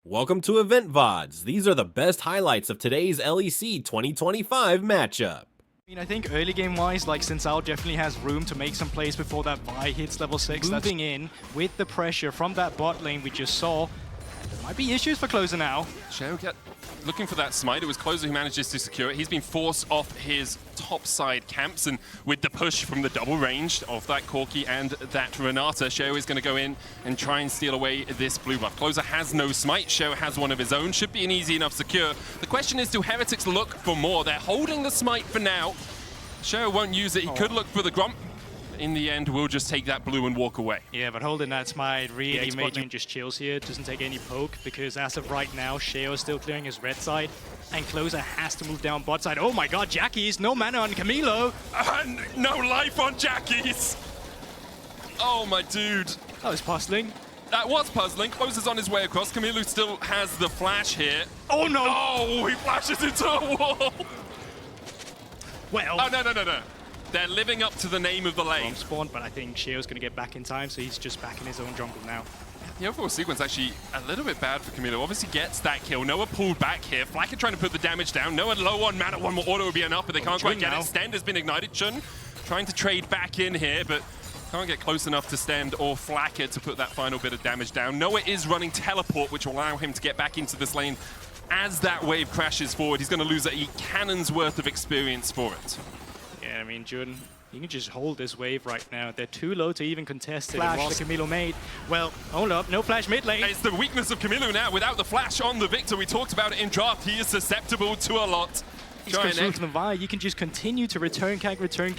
Welcome to Loleventvods. These are the best highlights of today's LEC 2025 matchup. I think early game wise, like Sinsao definitely has room to make some plays before that Vi hits level 6. Moving in with the pressure from that bot lane we just saw. There might be issues for Closer now. Sheo looking for that smite. It was Closer who manages to secure it. He's been forced off his top side camps, and with the push from the double range of that Corki and that Renata, Sheo is going to go in and try and steal away this blue buff. Closer has no smite. Sheo has one of his own. Should be an easy enough secure. The question is, do Heretics look for more? They're holding the smite for now. Sheo won't use it. He could look for the Grump. In the end, we'll just take that blue and walk away. Yeah, but holding that smite really made him just chills here. Doesn't take any poke because as of right now, Sheo is still clearing his red side. And Closer has to move down bot side. Oh my god, Jackies, no mana on Camilo. No life on Jackies. Oh my dude. That was puzzling. That was puzzling. Closer's on his way across. Camilo still has the flash here. Oh no. Oh, he flashes into a wall. Well. Oh, no. They're living up to the name of the lane. Spawn, but I think Sheo's going to get back in time, so he's just back in his own jungle now. The overall sequence actually a little bit bad for Camilo. Obviously gets that kill. Noah pulled back here. Flacker trying to put the damage down. Noah low on mana. One more auto would be enough, but they can't quite get it. Stand has been ignited. Chun trying to trade back in here, but can't get close enough to Stand or Flacker to put that final bit of damage down. Noah is running teleport, which will allow him to get back into this lane. As that wave crashes forward, he's going to lose a cannon's worth of experience for it. Yeah, I mean, Jun, you can just hold this wave right now. They're too low to even contest it. Flash the Camilo made. Well, hold up, no flash mid lane. It's the weakness of Camilo now. Without the flash on the Victor, we talked about it in draft. He is susceptible to a lot. He's through the Vi. You can just continue to return gang, return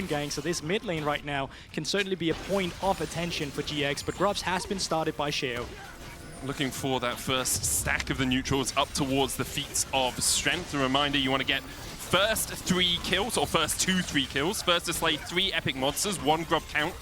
gang. So this mid lane right now can certainly be a point of attention for GX, but Grubs has been started by Sheo. Looking for that first stack of the neutrals up towards the feats of strength. A reminder, you want to get first 3 kills, or first 2-3 kills. First to slay 3 epic monsters, 1 grub count.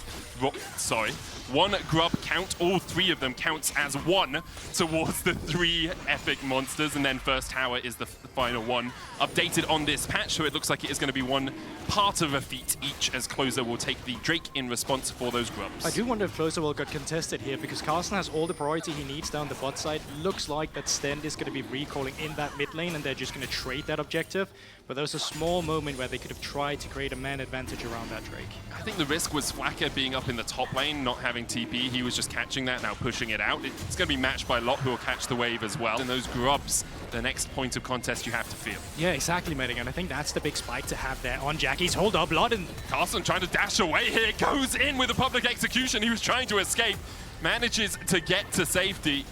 One grub count, all 3 of them counts as 1 towards the 3 epic monsters, and then first tower is the final one. Updated on this patch, so it looks like it is going to be 1 part of a feat each, as Closer will take the Drake in response for those grubs. I do wonder if Closer will get contested here, because Carson has all the priority he needs down the bot side. Looks like that Stend is going to be recalling in that mid lane, and they're just going to trade that objective. But there was a small moment where they could have tried to create a man advantage around that Drake. I think the risk was Flacker being up in the top lane, not having TP. He was just catching that, now pushing it out. It's going to be matched by Lot, who will catch the wave as well. And those grubs, the next point of contest you have to feel. Yeah, exactly, Medic. And I think that's the big spike to have there on Jackies. Hold up, Lot. And Carson trying to dash away here, goes in with a public execution. He was trying to escape, manages to get to safety.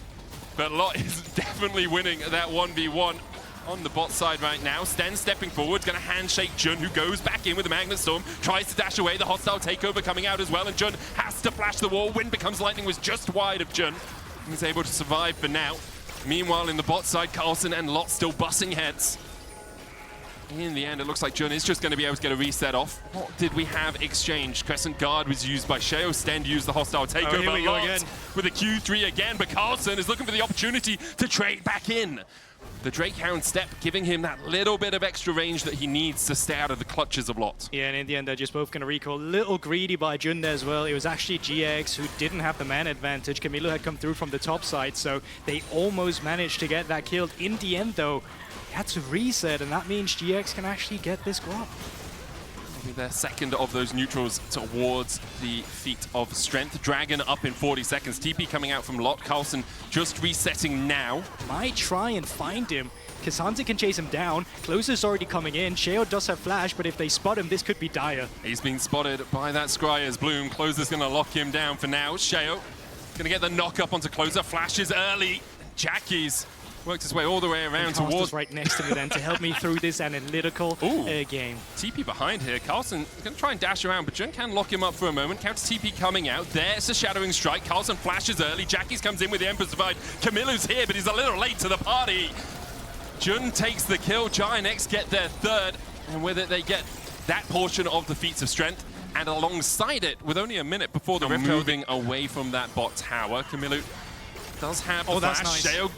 But Lot is definitely winning that 1v1. On the bot side right now. Sten stepping forward, going to handshake Jun, who goes back in with the Magnet Storm, tries to dash away, the hostile takeover coming out as well, and Jun has to flash the wall. Wind becomes lightning, was just wide of Jun. He's able to survive for now. Meanwhile, in the bot side, Carlson and Lot still bussing heads. In the end, it looks like Jun is just going to be able to get a reset off. What did we have exchanged? Crescent Guard was used by Sheo. Stand used the hostile takeover. Here we go again. With a Q3 again, but Carlson is looking for the opportunity to trade back in. The Drake Hound step giving him that little bit of extra range that he needs to stay out of the clutches of Lot. Yeah, and in the end, they're just both going to recall. Little greedy by Jun there as well. It was actually GX who didn't have the man advantage. Camilo had come through from the top side, so they almost managed to get that killed. In the end, though, they had to reset, and that means GX can actually get this grub. Their second of those neutrals towards the feat of strength. Dragon up in 40 seconds. TP coming out from Lot. Carlson just resetting now. Might try and find him. Kazanti can chase him down. Closer's already coming in. Sheo does have flash, but if they spot him, this could be dire. He's being spotted by that Scryer's Bloom. Closer's going to lock him down for now. Sheo going to get the knock up onto Closer. Flashes early. Jackies worked his way all the way around towards right next to me then to help me through this analytical game. TP behind here. Carlson going to try and dash around, but Jun can lock him up for a moment. Counter TP coming out. There's a Shadowing Strike. Carlson flashes early. Jackies comes in with the Emperor's Divide. Camilo's here, but he's a little late to the party. Jun takes the kill. GiantX get their 3rd, and with it they get that portion of the feats of strength. And alongside it, with only a minute before the moving away from that bot tower, Camilo does have the flash. That's nice. Sheo,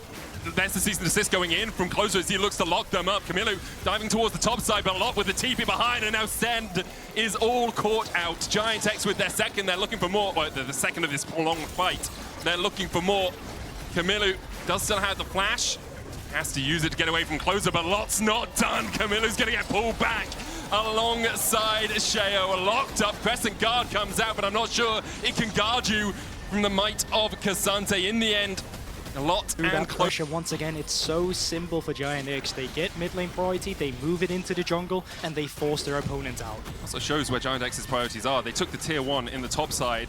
there's the season assist going in from Closer as he looks to lock them up. Camilo diving towards the top side, but Lot with the TP behind, and now Send is all caught out. GiantX with their second, they're looking for more. Well, the second of this prolonged fight, they're looking for more. Camilo does still have the flash. Has to use it to get away from Closer, but Lot's not done. Camillo's going to get pulled back alongside Sheo. Locked up, Crescent Guard comes out, but I'm not sure it can guard you from the might of Cassante. In the end, Lot and pressure once again. It's so simple for GiantX. They get mid lane priority, they move it into the jungle, and they force their opponents out. Also shows where GiantX's priorities are. They took the tier 1 in the top side,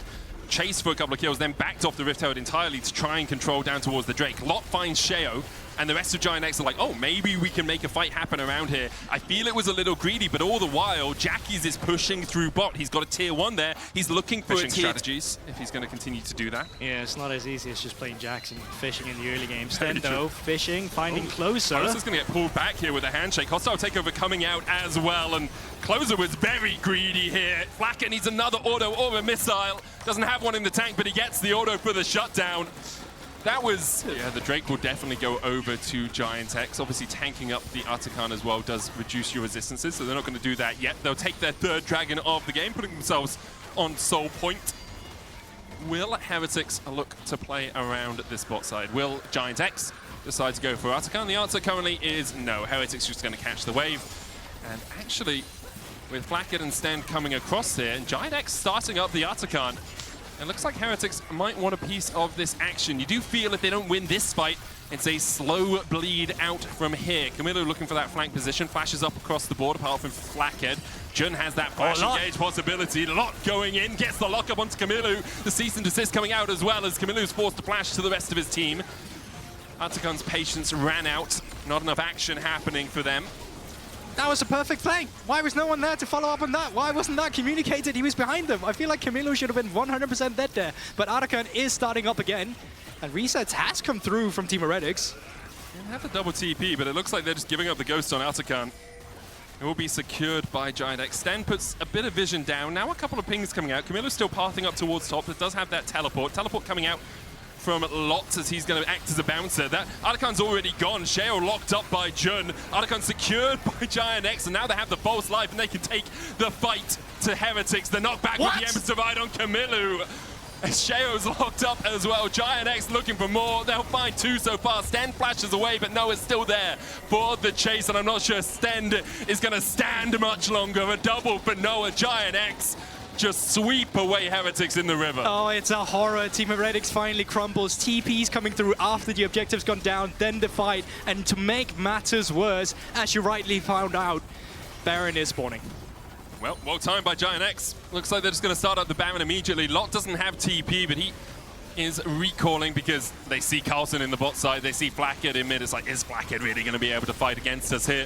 chased for a couple of kills, then backed off the Rift Herald entirely to try and control down towards the Drake. Lot finds Sheo, and the rest of GiantX are like, oh, maybe we can make a fight happen around here. I feel it was a little greedy, but all the while, Jackies is pushing through bot. He's got a tier 1 there. He's looking for fishing strategies if he's going to continue to do that. Yeah, it's not as easy as just playing Jax and fishing in the early game. Sten, though, fishing, finding Closer. Closer's going to get pulled back here with a handshake. Hostile takeover coming out as well, and Closer was very greedy here. Flacker needs another auto or a missile. Doesn't have one in the tank, but he gets the auto for the shutdown. That was, yeah, the Drake will definitely go over to GiantX. Obviously tanking up the Artican as well does reduce your resistances, so they're not going to do that yet. They'll take their 3rd dragon of the game, putting themselves on soul point. Will Heretics look to play around this bot side? Will GiantX decide to go for Artican? The answer currently is no. Heretics just going to catch the wave. And actually, with Flackett and Sten coming across here, and GiantX starting up the Artican, it looks like Heretics might want a piece of this action. You do feel if they don't win this fight, it's a slow bleed out from here. Camillo looking for that flank position, flashes up across the board apart from Flackhead. Jun has that flash engage possibility. Lot going in, gets the lockup onto Camillo. The cease and desist coming out as well as Camillo's forced to flash to the rest of his team. Artican's patience ran out. Not enough action happening for them. That was a perfect play. Why was no one there to follow up on that? Why wasn't that communicated? He was behind them. I feel like Camilo should have been 100% dead there. But Artican is starting up again. And resets has come through from Team Heretics. They have a double TP, but it looks like they're just giving up the ghost on Artican. It will be secured by GiantX. Sten puts a bit of vision down. Now a couple of pings coming out. Camilo's still pathing up towards top. It does have that teleport. Teleport coming out from Lot as he's going to act as a bouncer. That Artican's already gone. Sheo locked up by Jun. Artican secured by GiantX, and now they have the false life, and they can take the fight to Heretics. The knockback with the Empress Divide on Camilo. Sheo's locked up as well. GiantX looking for more. They'll find 2 so far. Sten flashes away, but Noah's still there for the chase, and I'm not sure Sten is going to stand much longer. A double for Noah. GiantX just sweep away Heretics in the river. Oh, it's a horror. Team Heretics finally crumbles. TP's coming through after the objective's gone down, then the fight. And to make matters worse, as you rightly found out, Baron is spawning. Well timed by GiantX. Looks like they're just going to start up the Baron immediately. Lot doesn't have TP, but he is recalling because they see Carlson in the bot side. They see Flackhead in mid. It's like, is Flackhead really going to be able to fight against us here?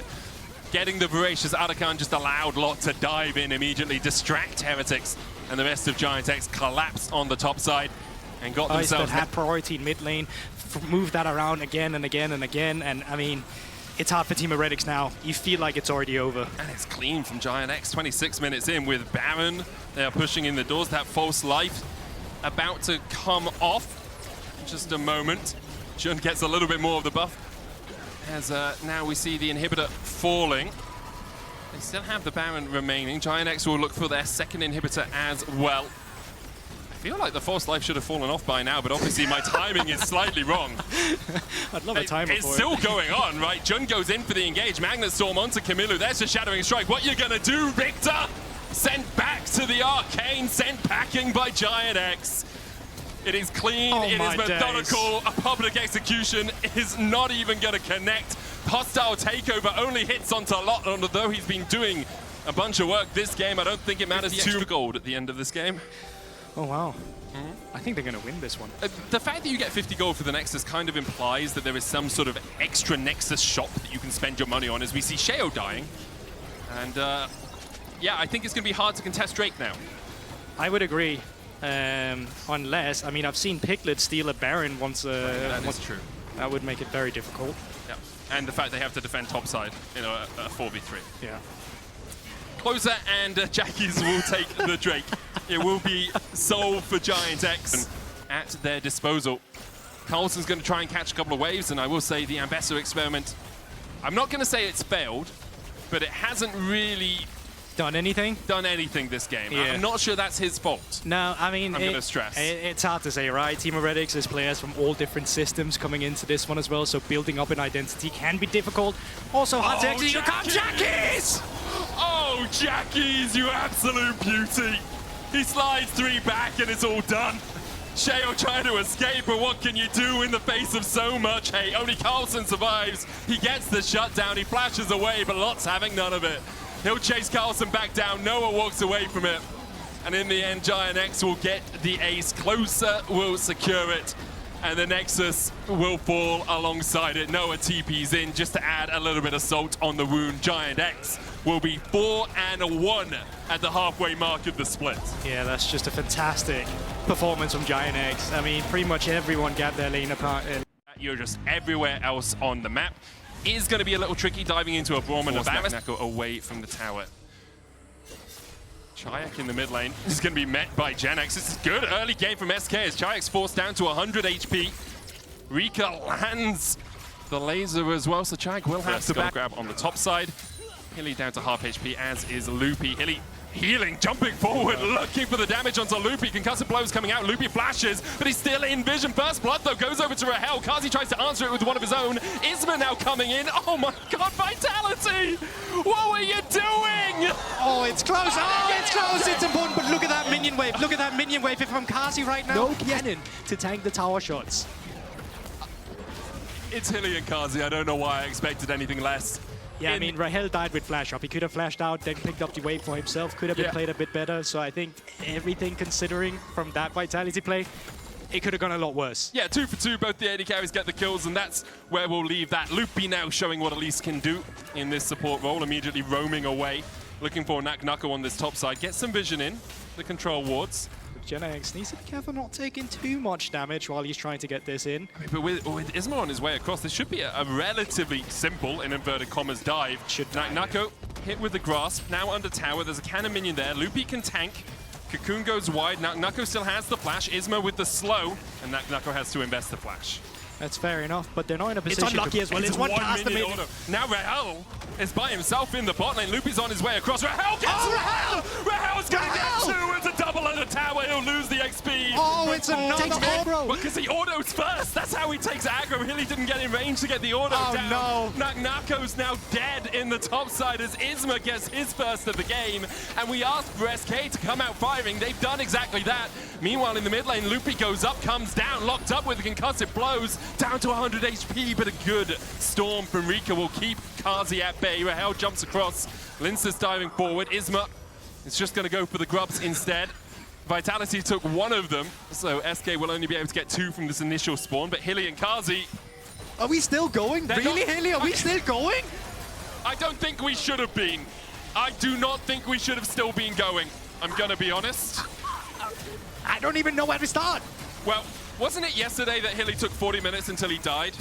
Getting the voracious Artican just allowed Lot to dive in immediately, distract Heretics, and the rest of GiantX collapsed on the top side and got themselves... had priority in mid lane, moved that around again and again and again, and I mean, it's hard for Team Heretics now. You feel like it's already over. And it's clean from GiantX, 26 minutes in with Baron. They are pushing in the doors. That false life about to come off in just a moment. Jun gets a little bit more of the buff. As now we see the inhibitor falling. They still have the Baron remaining. GiantX will look for their 2nd inhibitor as well. I feel like the false life should have fallen off by now, but obviously my timing is slightly wrong. I'd love a timer It's for still it. going on, right? Jun goes in for the engage. Magnet Storm onto Camilo. There's a Shattering Strike. What you gonna do, Victor? Sent back to the Arcane. Sent packing by GiantX. It is clean, it is methodical, a public execution is not even going to connect. Hostile takeover only hits onto Lot, and although he's been doing a bunch of work this game, I don't think it matters too gold at the end of this game. Oh, wow. I think they're going to win this one. The fact that you get 50 gold for the Nexus kind of implies that there is some sort of extra Nexus shop that you can spend your money on, as we see Sheo dying. And yeah, I think it's going to be hard to contest Drake now. I would agree. Unless, I mean, I've seen Piglet steal a Baron once. That is true. That would make it very difficult. Yeah. And the fact they have to defend topside in a 4v3. Yeah. Closer and Jackies will take the Drake. It will be sold for GiantX at their disposal. Carlson's going to try and catch a couple of waves, and I will say the Ambassador experiment, I'm not going to say it's failed, but it hasn't really Done anything? Done anything this game. Yeah. I'm not sure that's his fault. No, I mean, I'm going to stress. It's hard to say, right? Team Heretics is players from all different systems coming into this one as well, so building up an identity can be difficult. Also, hard to actually come Jackies! Oh, Jackies, you absolute beauty! He slides 3 back and it's all done. Sheo trying to escape, but what can you do in the face of so much hate? Only Carlson survives. He gets the shutdown, he flashes away, but Lot's having none of it. He'll chase Carlson back down, Noah walks away from it. And in the end, GiantX will get the ace. Closer will secure it. And the Nexus will fall alongside it. Noah TP's in just to add a little bit of salt on the wound. GiantX will be 4-1 at the halfway mark of the split. Yeah, that's just a fantastic performance from GiantX. I mean, pretty much everyone got their lane apart. You're just everywhere else on the map. Is going to be a little tricky diving into a Braum and a Nako away from the tower. GiantX in the mid lane is going to be met by GenX. This is good early game from SK as GiantX forced down to 100 HP. Rika lands the laser as well, so GiantX will have to grab on the top side. Hilly down to half HP, as is Loopy. Hilly healing, jumping forward, looking for the damage onto Loopy. Concussive blows coming out. Loopy flashes, but he's still in vision. First blood, though, goes over to Rahel. Kazi tries to answer it with one of his own. Isma now coming in. Oh my god, Vitality! What were you doing? Oh, it's close. Oh, it's close. It's important, but look at that minion wave. Look at that minion wave from Kazi right now. No cannon to tank the tower shots. It's Hilly and Kazi. I don't know why I expected anything less. Yeah, I mean, Rahel died with flash up. He could have flashed out, then picked up the wave for himself. Could have been played a bit better. So I think everything considering from that Vitality play, it could have gone a lot worse. Yeah, 2 for 2. Both the AD carries get the kills, and that's where we'll leave that. Loopy now showing what Elise can do in this support role, immediately roaming away, looking for Nako on this top side. Get some vision in the control wards. GiantX needs to be careful not taking too much damage while he's trying to get this in. But with Isma on his way across, this should be a relatively simple, in inverted commas, dive. Nako hit with the grasp, now under tower. There's a cannon minion there. Loopy can tank. Cocoon goes wide. Nako still has the flash. Isma with the slow, and Nako has to invest the flash. That's fair enough, but they're not in a position. It's unlucky as well. It's one past the mid. Now Rahel is by himself in the bot lane. Loopy's on his way across. Rahel gets Rahel! Rahel's going to get 2. It's a double on the tower. He'll lose the XP. Oh, it's another aggro. Because he autos first. That's how he takes aggro. Hilly didn't get in range to get the auto down. No. Nako's now dead in the top side as Isma gets his first of the game. And we asked for SK to come out firing. They've done exactly that. Meanwhile, in the mid lane, Loopy goes up, comes down, locked up with the concussive blows, down to 100 HP, but a good storm from Rika will keep Kazi at bay. Rahel jumps across. Linsa's diving forward. Isma is just going to go for the grubs instead. Vitality took 1 of them, so SK will only be able to get 2 from this initial spawn, but Hilly and Kazi... Are we still going? Really, Hilly? Are we still going? I don't think we should have been. I do not think we should have still been going. I'm going to be honest. I don't even know where to start. Well, wasn't it yesterday that Hilly took 40 minutes until he died?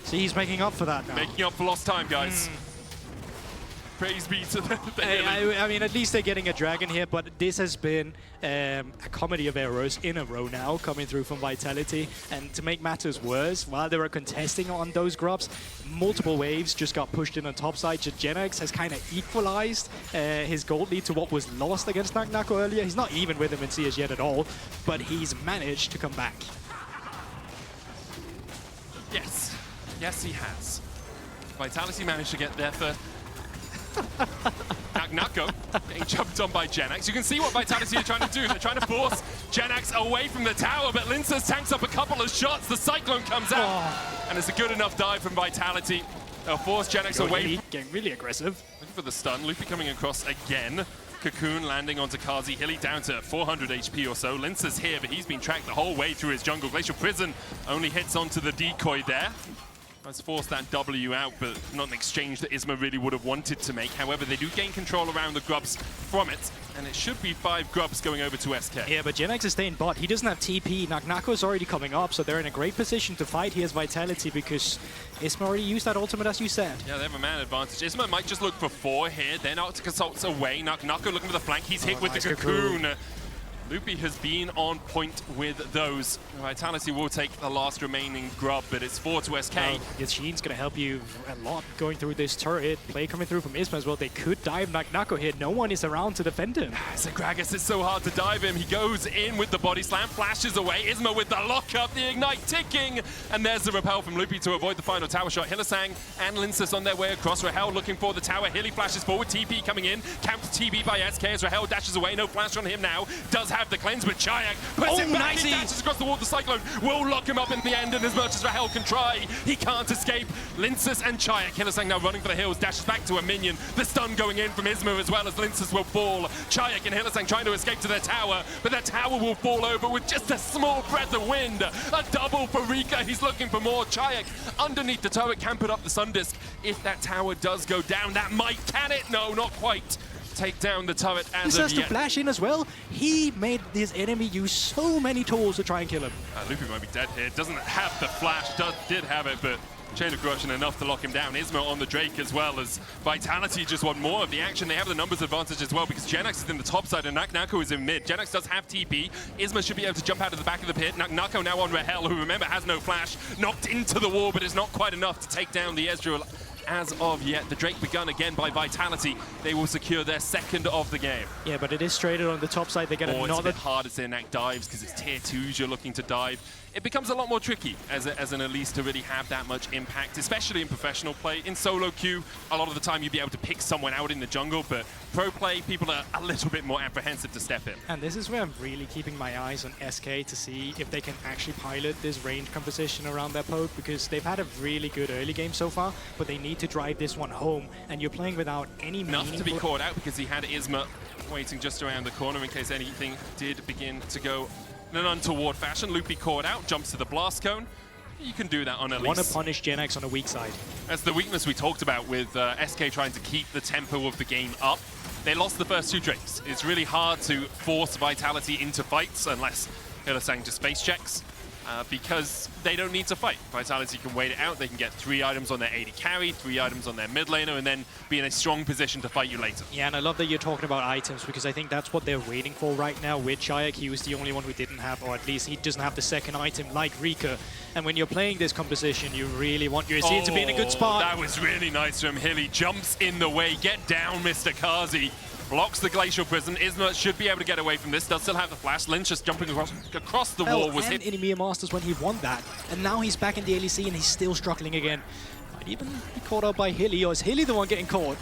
See, he's making up for that now. Making up for lost time, guys. Praise be to the Hilly. I mean, at least they're getting a dragon here, but this has been a comedy of errors in a row now coming through from Vitality. And to make matters worse, while they were contesting on those grubs, multiple waves just got pushed in on top side. GiantX has kind of equalized his gold lead to what was lost against Nako earlier. He's not even with him in CS yet at all, but he's managed to come back. Yes. Yes, he has. Vitality managed to get there first. Nako getting jumped on by GenX. You can see what Vitality are trying to do. They're trying to force GenX away from the tower, but Linsa's tanks up a couple of shots. The Cyclone comes out, and it's a good enough dive from Vitality. They'll force GenX away. Getting really aggressive. Looking for the stun. Loopy coming across again. Cocoon landing onto Kazi. Hilly down to 400 HP or so. Linsa's here, but he's been tracked the whole way through his jungle. Glacial Prison only hits onto the decoy there. Let's force that W out, but not an exchange that Isma really would have wanted to make. However, they do gain control around the grubs from it, and it should be 5 grubs going over to SK. Yeah, but GenX is staying bot. He doesn't have TP. Nako's already coming up, so they're in a great position to fight here as Vitality because Isma already used that ultimate, as you said. Yeah, they have a man advantage. Isma might just look for 4 here. They're not to consult away. Nako looking for the flank. He's hit with the Cocoon. Loopy has been on point with those. Vitality will take the last remaining grub, but it's 4 to SK. Yashin's going to help you a lot going through this turret. Play coming through from Isma as well. They could dive Nako here. No one is around to defend him. Zagragas, it's so hard to dive him. He goes in with the body slam, flashes away. Isma with the lockup, the ignite ticking. And there's the repel from Loopy to avoid the final tower shot. Hylissang and Lincus on their way across. Rahel looking for the tower. Hilly flashes forward. TP coming in. Counter TP by SK as Rahel dashes away. No flash on him now. Does have the cleanse, but GiantX puts him back. He dashes across the wall. The Cyclone will lock him up in the end, and as much as Rahel can try, he can't escape. Lincus and GiantX. Hylissang now running for the hills. Dashes back to a minion. The stun going in from Isma as well as Lincus will fall. GiantX and Hylissang trying to escape to their tower, but their tower will fall over with just a small breath of wind. A double for Rika. He's looking for more. GiantX underneath the turret can put up the Sun Disc. If that tower does go down, that might, can it? No, not quite. Take down the turret as He of has yet. to flash in as well. He made his enemy use so many tools to try and kill him. Loopy might be dead here. Doesn't have the flash. Did have it, but Chain of Corruption enough to lock him down. Isma on the Drake as well as Vitality just want more of the action. They have the numbers advantage as well because GiantX is in the top side and Nako is in mid. GiantX does have TP. Isma should be able to jump out of the back of the pit. Nako now on Rahel, who remember has no flash. Knocked into the wall, but is not quite enough to take down the Ezreal. As of yet, the Drake begun again by Vitality. They will secure their second of the game. Yeah, but it is traded on the top side. They get It's a another. bit hard as their Knack dives because it's tier 2s you're looking to dive. It becomes a lot more tricky as an Elise to really have that much impact, especially in professional play. In solo queue, a lot of the time you'd be able to pick someone out in the jungle, but pro play, people are a little bit more apprehensive to step in. And this is where I'm really keeping my eyes on SK to see if they can actually pilot this range composition around their poke, because they've had a really good early game so far, but they need to drive this one home, and you're playing without any Enough to be meaningful... caught out because he had Isma waiting just around the corner in case anything did begin to go in an untoward fashion. Loopy caught out, jumps to the blast cone. You can do that on Elise. Want to punish GiantX on a weak side. That's the weakness we talked about with SK trying to keep the tempo of the game up. They lost the first 2 Drakes. It's really hard to force Vitality into fights unless Hylissang just face checks. Because they don't need to fight. Vitality can wait it out. They can get 3 items on their AD carry, 3 items on their mid laner, and then be in a strong position to fight you later. Yeah, and I love that you're talking about items, because I think that's what they're waiting for right now with GiantX. He was the only one who didn't have, or at least he doesn't have the second item like Rika. And when you're playing this composition, you really want your SC to be in a good spot. That was really nice from Hilly. Jumps in the way. Get down, Mr. Kazi. Blocks the Glacial Prism. Isma should be able to get away from this. Does still have the flash. Lynch just jumping across the wall was hit. And in EMEA Masters when he won that. And now he's back in the LEC and he's still struggling again. Might even be caught out by Hilly, or is Hilly the one getting caught?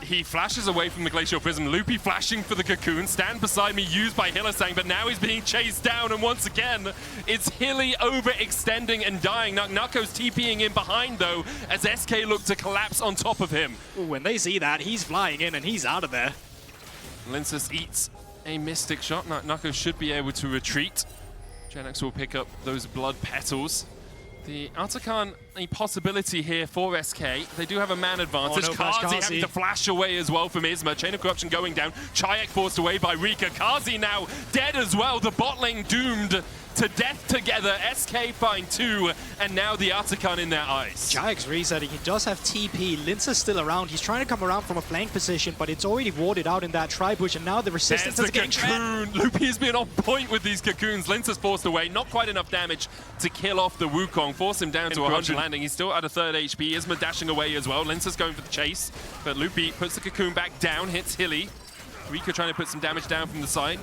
He flashes away from the Glacial Prism. Loopy flashing for the Cocoon. Stand beside me, used by Hylissang, but now he's being chased down, and once again, it's Hilly overextending and dying. Nako's TPing in behind, though, as SK look to collapse on top of him. Ooh, when they see that, he's flying in and he's out of there. Lincus eats a Mystic shot. Nako should be able to retreat. GiantX will pick up those Blood Petals. The Artican, a possibility here for SK. They do have a man advantage. Oh, no flash, Kazi having to flash away as well from Isma. Chain of Corruption going down. GiantX forced away by Rika. Kazi now dead as well. The bot lane doomed to death together. SK find 2, and now the Artican in their eyes. GiantX resetting. He does have TP. Linsa's still around. He's trying to come around from a flank position, but it's already warded out in that tri-push, and now the resistance is getting trapped. Loopy has been on point with these cocoons. Linsa's forced away. Not quite enough damage to kill off the Wukong. Force him down to 100 landing. He's still at a 3rd HP. Isma dashing away as well. Linsa's going for the chase, but Loopy puts the cocoon back down, hits Hilly. Rika trying to put some damage down from the side.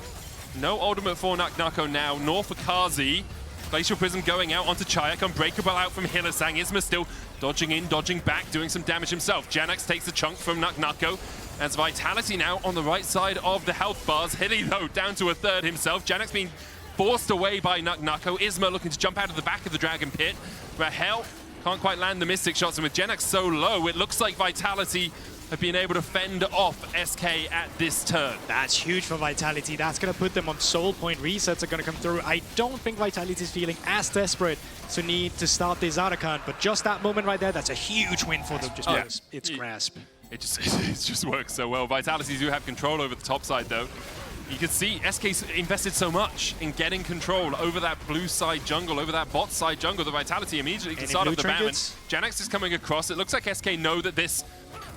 No ultimate for Nako now, nor for Kazi. Glacial Prism going out onto GiantX. Unbreakable out from Hylissang. Isma still dodging in, dodging back, doing some damage himself. GiantX takes a chunk from Nako. As Vitality now on the right side of the health bars. Hilly, though, down to a 3rd himself. GiantX being forced away by Nako. Isma looking to jump out of the back of the Dragon Pit. Rahel can't quite land the Mystic shots, and with GiantX so low, it looks like Vitality have been able to fend off SK at this turn. That's huge for Vitality. That's going to put them on soul point. Resets are going to come through. I don't think Vitality is feeling as desperate to need to start this Artican, but just that moment right there, that's a huge win for them just because it's Grasp. It just works so well. Vitality do have control over the top side, though. You can see SK's invested so much in getting control over that blue side jungle, over that bot side jungle. The Vitality immediately can start off the Batman. GiantX is coming across. It looks like SK know that this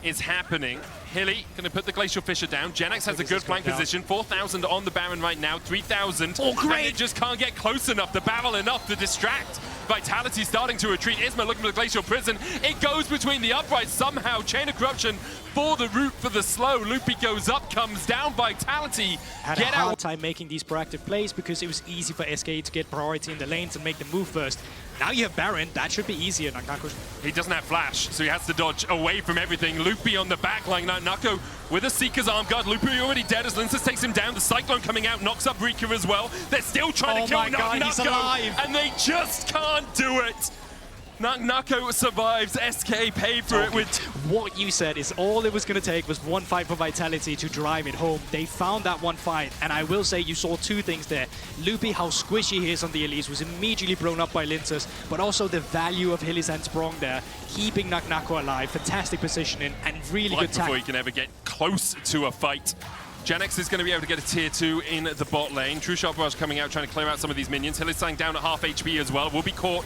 is happening. Hilly going to put the Glacial Fissure down. GiantX has a good flank position. 4,000 on the Baron right now. 3,000. Oh, great. And they just can't get close enough. The barrel enough to distract. Vitality starting to retreat. Isma looking for the Glacial Prison. It goes between the uprights somehow. Chain of Corruption for the root for the slow. Loopy goes up, comes down. Vitality Had get a hard out. time making these proactive plays because it was easy for SK to get priority in the lanes and make the move first. Now you have Baron, that should be easier. Nagnako. He doesn't have flash, so he has to dodge away from everything. Loopy on the back line. Nako with a Seeker's Arm Guard. Loopy already dead as Linces takes him down. The Cyclone coming out, knocks up Rika as well. They're still trying to kill Nagnako, and they just can't do it. Nagnako survives. SK paid for it with... What you said is all it was going to take was one fight for Vitality to drive it home. They found that one fight, and I will say you saw two things there. Loopy, how squishy he is on the Elise, was immediately blown up by Linces, but also the value of Hilly's and Sprong there, keeping Nagnako alive, fantastic positioning, and really good before tactic. he can ever get close to a fight. GiantX is going to be able to get a tier 2 in the bot lane. True Shot Barrage coming out, trying to clear out some of these minions. Hilly's staying down at half HP as well. Will be caught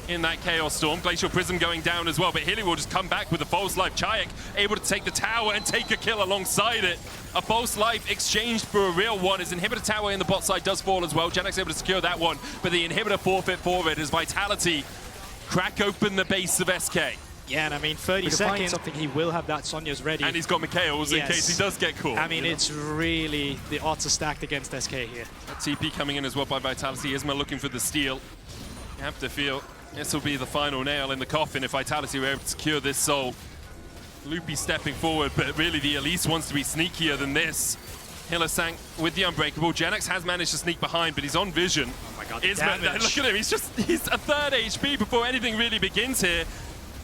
in that Chaos Storm. Glacial Prism going down as well, but Hilly will just come back with a false life. GiantX able to take the tower and take a kill alongside it. A false life exchanged for a real one. His inhibitor tower in the bot side does fall as well. GiantX able to secure that one, but the inhibitor forfeit for it as Vitality crack open the base of SK. Yeah, and I mean, 30 seconds, something he will have that Sonya's ready. And he's got Mikhail's in case he does get caught. I mean, it's really, the odds are stacked against SK here. TP coming in as well by Vitality. Isma looking for the steal. You have to feel this will be the final nail in the coffin if Vitality were able to secure this soul. Loopy stepping forward, but really the Elise wants to be sneakier than this. Hylissang with the Unbreakable. GiantX has managed to sneak behind, but he's on vision. Oh my god, Isma, look at him, he's a third HP before anything really begins here.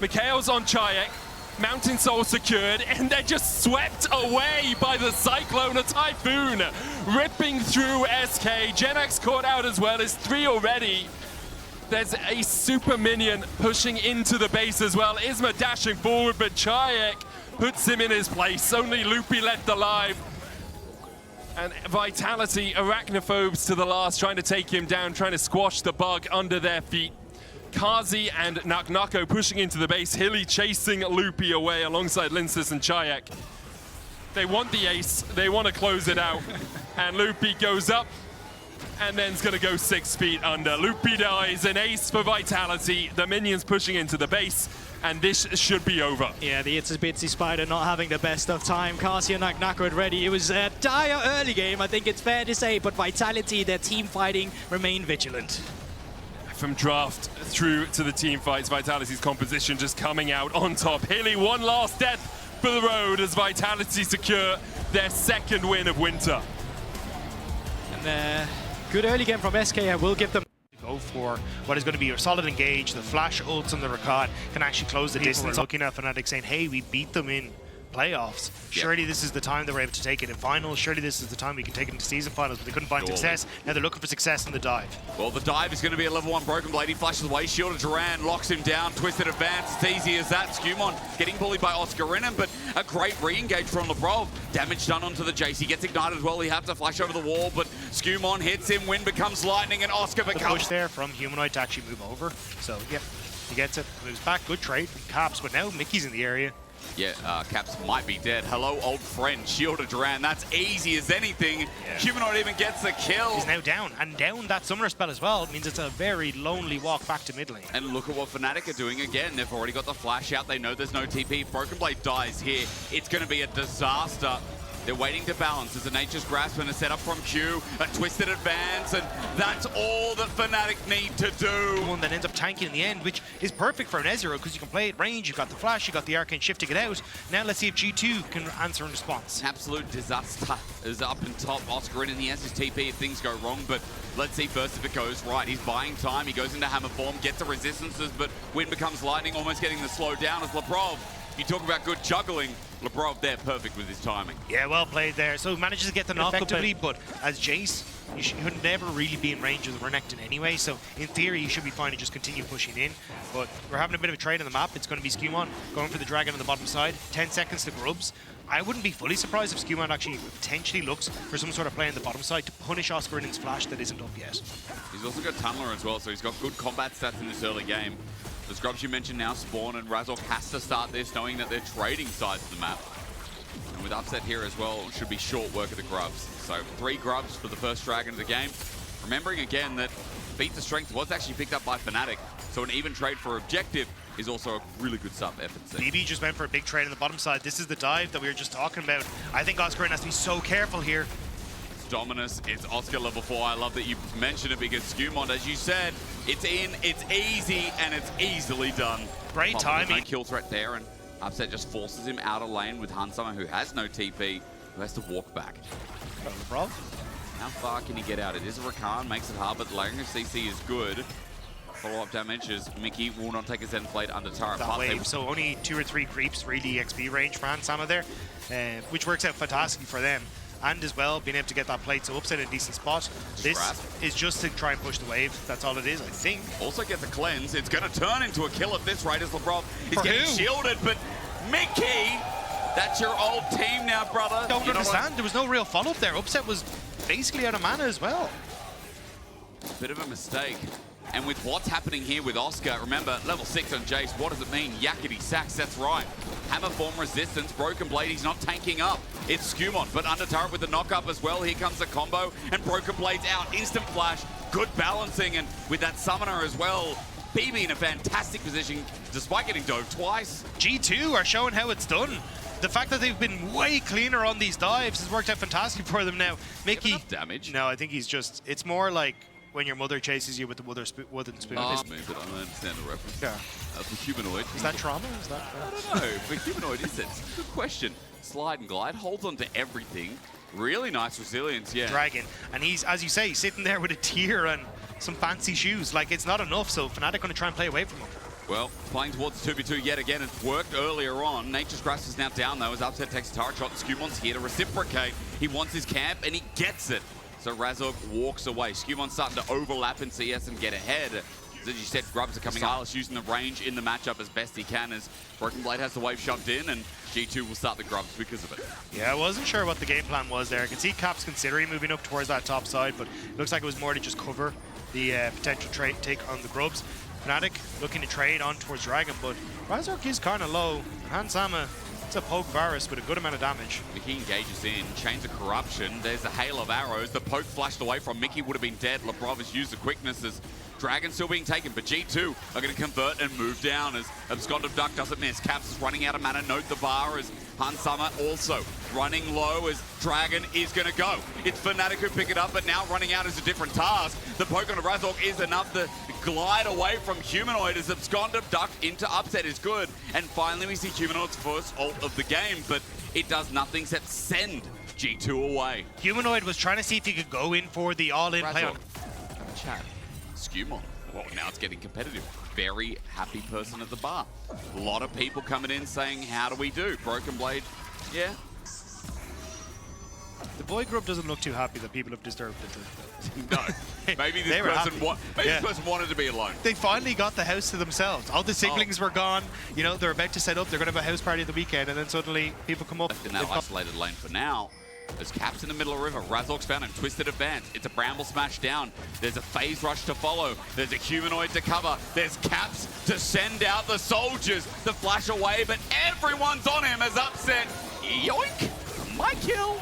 Mikhail's on GiantX, Mountain Soul secured, and they're just swept away by the Cyclone, a Typhoon, ripping through SK. GiantX caught out as well, it's 3 already. There's a super minion pushing into the base as well. Isma dashing forward, but GiantX puts him in his place. Only Loopy left alive. And Vitality, Arachnophobes to the last, trying to take him down, trying to squash the bug under their feet. Kazi and Nagnako pushing into the base. Hilly chasing Loopy away alongside Linces and GiantX. They want the ace. They want to close it out. And Loopy goes up and then's going to go 6 feet under. Loopy dies, an ace for Vitality. The minions pushing into the base, and this should be over. Yeah, the Itsy Bitsy Spider not having the best of time. Kasi and Nagnako had ready. It was a dire early game, I think it's fair to say, but Vitality, their team fighting, remain vigilant. From draft through to the team fights, Vitality's composition just coming out on top. Hilly, one last death for the road as Vitality secure their 2nd win of winter. And good early game from SK. I will give them. Go for what is going to be your solid engage. The flash ults on the Rakan can actually close the distance. Looking at Fnatic saying, hey, we beat them in playoffs. Surely this is the time they were able to take it in finals. Surely this is the time we can take it into season finals, but they couldn't find success. Now they're looking for success in the dive. Well, the dive is going to be a level 1 Broken Blade. He flashes away. Shield of Duran locks him down. Twisted advance. It's easy as that. Skumon getting bullied by Oscarinen, but a great re-engage from Lebrov. Damage done onto the Jace. He gets ignited as well. He has to flash over the wall, but Skumon hits him. Wind becomes lightning, and Oscar becomes... The push there from Humanoid to actually move over. So, yeah, he gets it. Moves back. Good trade from Caps, but now Mickey's in the area. Yeah, Caps might be dead. Hello, old friend. Shield of Duran. That's easy as anything. Yeah. Humanoid even gets the kill. He's now down. And down that summoner spell as well. It means it's a very lonely walk back to mid lane. And look at what Fnatic are doing again. They've already got the flash out. They know there's no TP. If Broken Blade dies here, it's going to be a disaster. They're waiting to balance. There's a Nature's Grasp and a setup from Q, a twisted advance, and that's all that Fnatic need to do. One that ends up tanking in the end, which is perfect for an Ezreal because you can play at range, you've got the flash, you've got the Arcane Shift to get out. Now let's see if G2 can answer in response. Absolute disaster is up and top. Oscarinen, he has his TP if things go wrong, but let's see first if it goes right. He's buying time, he goes into Hammer Form, gets the resistances, but Wind becomes lightning, almost getting the slow down as Lebrov. You talk about good juggling, Lebrov there perfect with his timing. Yeah, well played there. So manages to get the knock effectively, but as Jace, you should never really be in range of the Renekton anyway, so in theory you should be fine to just continue pushing in. But we're having a bit of a trade on the map. It's going to be Skumon going for the Dragon on the bottom side. 10 seconds to Grubs. I wouldn't be fully surprised if Skumon actually potentially looks for some sort of play on the bottom side to punish Oscarinen's flash that isn't up yet. He's also got Tunneler as well, so he's got good combat stats in this early game. The scrubs you mentioned now spawn, and Razork has to start this knowing that they're trading sides of the map. And with Upset here as well, it should be short work of the grubs. So 3 grubs for the first Dragon of the game. Remembering again that Feat to Strength was actually picked up by Fnatic, so an even trade for objective is also a really good sub effort. BB just went for a big trade on the bottom side. This is the dive that we were just talking about. I think Oscar has to be so careful here. It's Dominus, it's Oscar level 4. I love that you mentioned it because Skumond, as you said, it's in, it's easy, and it's easily done. Great timing. No kill threat there, and Upset just forces him out of lane with Hansama, who has no TP, who has to walk back. Bro. How far can he get out? It is a Rakan, makes it hard, but layering of CC is good. Follow-up damage as Mickey will not take a Zen Blade under turret. That wave, so only 2 or 3 creeps, really XP range for Hansama there, which works out fantastically for them. And as well, being able to get that plate, so Upset in a decent spot. This is just to try and push the wave. That's all it is, I think. Also gets a cleanse. It's going to turn into a kill at this rate as LeBron is For getting who? shielded, but Mickey, that's your old team now, brother. Don't understand. There was no real follow-up there. Upset was basically out of mana as well. Bit of a mistake. And with what's happening here with Oscar, remember, level 6 on Jace, what does it mean? Yakety sacks, that's right. Hammer form resistance, Broken Blade, he's not tanking up. It's Skumond, but under turret with the knock-up as well. Here comes the combo, and Broken Blade's out. Instant flash, good balancing, and with that summoner as well, BB in a fantastic position, despite getting dove twice. G2 are showing how it's done. The fact that they've been way cleaner on these dives has worked out fantastic for them now. Mickey, enough damage? No, I think he's just, it's more like when your mother chases you with the wooden spoon. Oh, but I don't understand the reference. Yeah. For humanoid. Is that trauma? Is that? I don't know. For humanoid, is it? Good question. Slide and glide, holds on to everything. Really nice resilience, yeah. Dragon, and he's, as you say, sitting there with a tear and some fancy shoes. Like, it's not enough, so Fnatic going to try and play away from him. Well, playing towards 2v2 yet again. It's worked earlier on. Nature's Grasp is now down, though, as Upset takes a turret shot. Skumond's here to reciprocate. He wants his camp, and he gets it. So Razork walks away. Skumond's starting to overlap in CS and get ahead. As you said, grubs are coming out. Silas using the range in the matchup as best he can as Broken Blade has the wave shoved in, and G2 will start the grubs because of it. Yeah, I wasn't sure what the game plan was there. I can see Caps considering moving up towards that top side, but it looks like it was more to just cover the potential take on the grubs. Fnatic looking to trade on towards Dragon, but Razork is kind of low. Hansama, it's a poke Varus with a good amount of damage. Mickey engages in, Chains of Corruption. There's a hail of arrows. The poke flashed away from Mickey would have been dead. Lebrov has used the quickness as Dragon still being taken, but G2 are going to convert and move down as Abscond Duck doesn't miss. Caps is running out of mana. Note the bar as Hansama also running low as Dragon is going to go. It's Fnatic who pick it up, but now running out is a different task. The poke on the Razork is enough to glide away from Humanoid as Abscond Duck into Upset is good. And finally we see Humanoid's first ult of the game, but it does nothing except send G2 away. Humanoid was trying to see if he could go in for the all-in play on. Chat. Skumond. Well, now it's getting competitive. Very happy person at the bar. A lot of people coming in saying, how do we do? Broken Blade, yeah. The boy grub doesn't look too happy that people have disturbed it. No. Maybe this person wanted to be alone. They finally got the house to themselves. All the siblings were gone. You know, they're about to set up. They're going to have a house party at the weekend, and then suddenly people come up. In that isolated lane for now. There's Caps in the middle of the river. Razork's found him. Twisted advance. It's a Bramble smash down. There's a phase rush to follow. There's a Humanoid to cover. There's Caps to send out the soldiers to flash away, but everyone's on him as Upset. Yoink! My kill!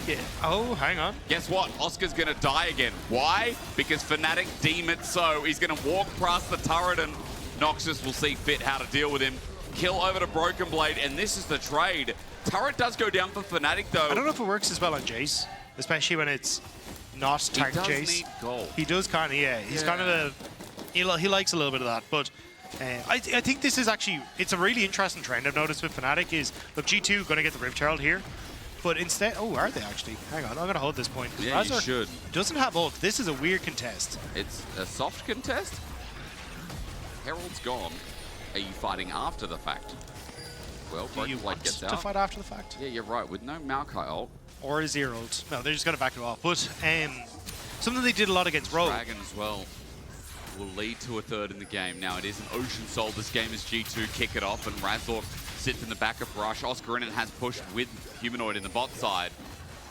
Yeah. Oh, hang on. Guess what? Oscar's gonna die again. Why? Because Fnatic deem it so. He's gonna walk past the turret and Noxus will see fit how to deal with him. Kill over to Broken Blade, and this is the trade. Turret does go down for Fnatic, though. I don't know if it works as well on Jace, especially when it's not tank Jace. He does need gold. He does kind of, yeah. He's kind of he likes a little bit of that, but I think this is actually, it's a really interesting trend I've noticed with Fnatic is, look, G2 going to get the Rift Herald here, but instead, oh, are they actually? Hang on, I'm going to hold this point. Yeah, you should. Doesn't have ult. This is a weird contest. It's a soft contest? Herald's gone. Are you fighting after the fact? Well, Do you want gets to out. fight after the fact? Yeah, you're right. With no Maokai ult. Or a zero ult. No, they're just going to back it off. But something they did a lot against Rogue. Dragon as well will lead to a third in the game. Now, it is an Ocean Soul. This game is G2 kick it off, and Razork sits in the back of Rush. Oscarinen has pushed with Humanoid in the bot side.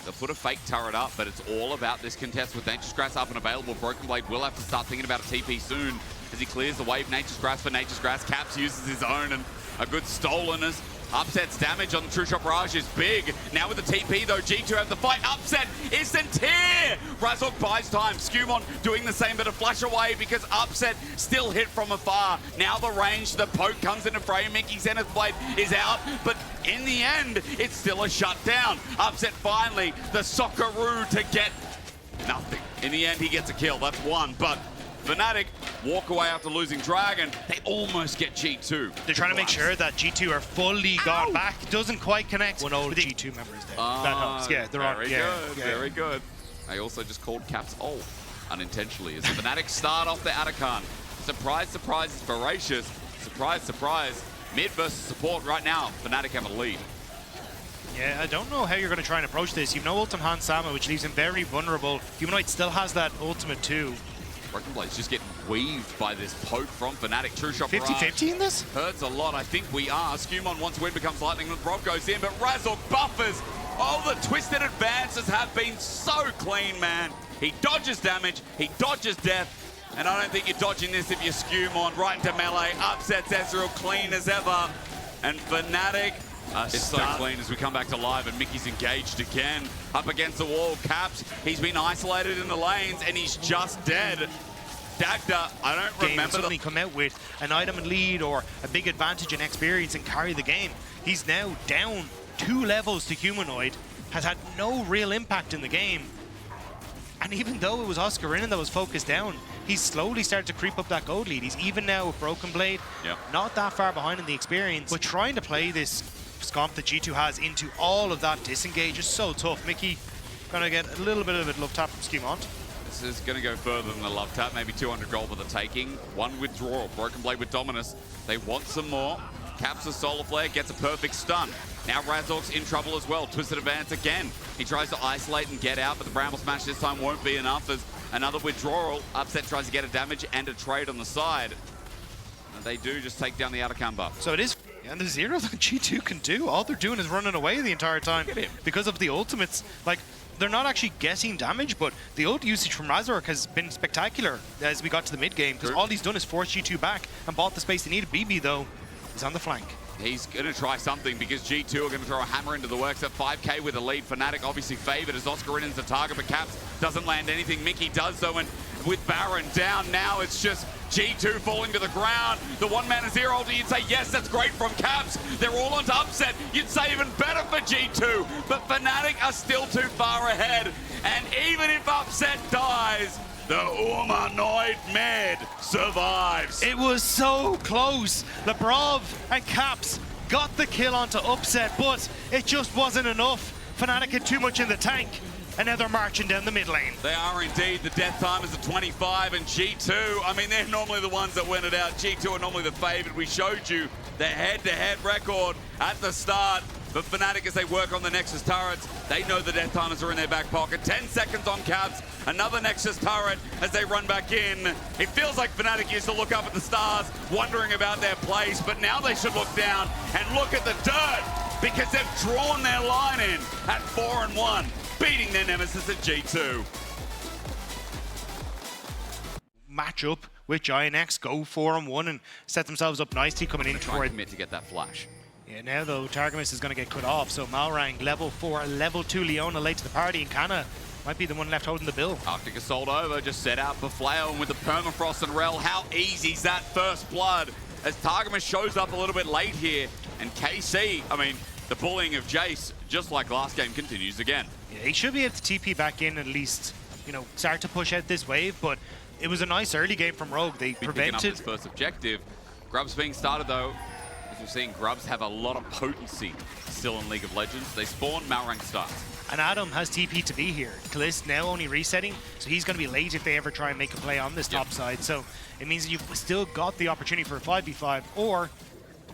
They'll put a fake turret up, but it's all about this contest with Nature's Grass up and available. Broken Blade will have to start thinking about a TP soon. as he clears the wave. Nature's Grass for Nature's Grass. Caps uses his own, and a good stolen as Upset's damage on the True Shot Barrage is big. Now with the TP though, G2 have the fight. Upset is Sentir! Razork buys time. Skewmon doing the same, but a flash away because Upset still hit from afar. Now the range, the poke comes into frame. Mickey's Zenith Blade is out, but in the end, it's still a shutdown. Upset finally, the Socceroo to get nothing. In the end, he gets a kill. That's one, but Fnatic walk away after losing Dragon. They almost get G2. They're trying to make sure that G2 are fully gone back. Doesn't quite connect. One old G2 members there. That helps. Yeah, they're on. Very good. I also just called Caps old unintentionally as the Fnatic start off the Atakan. Surprise, surprise, it's voracious. Surprise, surprise. Mid versus support right now. Fnatic have a lead. Yeah, I don't know how you're going to try and approach this. You've no ult on Han Sama, which leaves him very vulnerable. Humanoid still has that ultimate too. Broken Blade's just getting weaved by this poke from Fnatic. True Shot 50-50 in this? Hurts a lot. I think we are. Skewmon once Wind becomes lightning, the Rob goes in, but Razork buffers. Oh, the twisted advances have been so clean, man. He dodges damage, he dodges death, and I don't think you're dodging this if you're Skewmon. Right into melee, upsets Ezreal clean as ever. And Fnatic it's so clean as we come back to live, and Mickey's engaged again. Up against the wall, Caps. He's been isolated in the lanes, and he's just dead. Dagda, I don't remember. Suddenly come out with an item and lead or a big advantage in experience and carry the game. He's now down 2 levels to Humanoid, has had no real impact in the game. And even though it was Oscarinin that was focused down, he's slowly started to creep up that gold lead. He's even now with Broken Blade, not that far behind in the experience, but trying to play this scomp that G2 has into all of that disengage is so tough. Mickey gonna get a little bit of a love tap from Skewmon. This is gonna go further than the love tap, maybe 200 gold for the taking. One withdrawal, Broken Blade with Dominus. They want some more. Caps a Solar Flare, gets a perfect stun. Now Razork's in trouble as well. Twisted advance again. He tries to isolate and get out, but the Bramble Smash this time won't be enough as another withdrawal. Upset tries to get a damage and a trade on the side. And they do just take down the Atakan buff. So it is, and the zero that G2 can do, all they're doing is running away the entire time because of the ultimates. Like, they're not actually getting damage, but the ult usage from Razork has been spectacular as we got to the mid game, because all he's done is force G2 back and bought the space they needed. BB, though, is on the flank. He's going to try something because G2 are going to throw a hammer into the works at 5k with a lead. Fnatic obviously favored as Oscarinen's the target, but Caps doesn't land anything. Mickey does though, and with Baron down now, it's just G2 falling to the ground. The one-man zero ulti, you'd say, yes, that's great from Caps. They're all onto Upset. You'd say even better for G2, but Fnatic are still too far ahead. And even if Upset dies, the humanoid mid survives. It was so close. Lebrov and Caps got the kill onto Upset, but it just wasn't enough. Fnatic had too much in the tank, and now they're marching down the mid lane. They are indeed. The death time is at 25, and G2, I mean, they're normally the ones that win it out. G2 are normally the favored. We showed you the head-to-head record at the start. But Fnatic, as they work on the Nexus turrets, they know the death timers are in their back pocket. 10 seconds on Caps, another Nexus turret as they run back in. It feels like Fnatic used to look up at the stars, wondering about their place, but now they should look down and look at the dirt, because they've drawn their line in at 4-1, beating their nemesis at G2. Matchup with GiantX, go 4-1 and set themselves up nicely coming in toward commit to get that flash. Yeah, now though, Targamas is going to get cut off, so Malrang, level 4, level 2 Leona late to the party, and Kana might be the one left holding the bill. Arctic Assault over, just set out for Flail, and with the Permafrost and Rel, how easy's that first blood? As Targamas shows up a little bit late here, and KC, I mean, the bullying of Jace, just like last game, continues again. Yeah, he should be able to TP back in at least, you know, start to push out this wave, but it was a nice early game from Rogue. They prevented picking up his first objective. Grubs being started though. As we're seeing, Grubs have a lot of potency still in League of Legends. They spawn, Malrang starts. And Adam has TP to be here. Kalist now only resetting, so he's going to be late if they ever try and make a play on this top side. So it means that you've still got the opportunity for a 5v5, or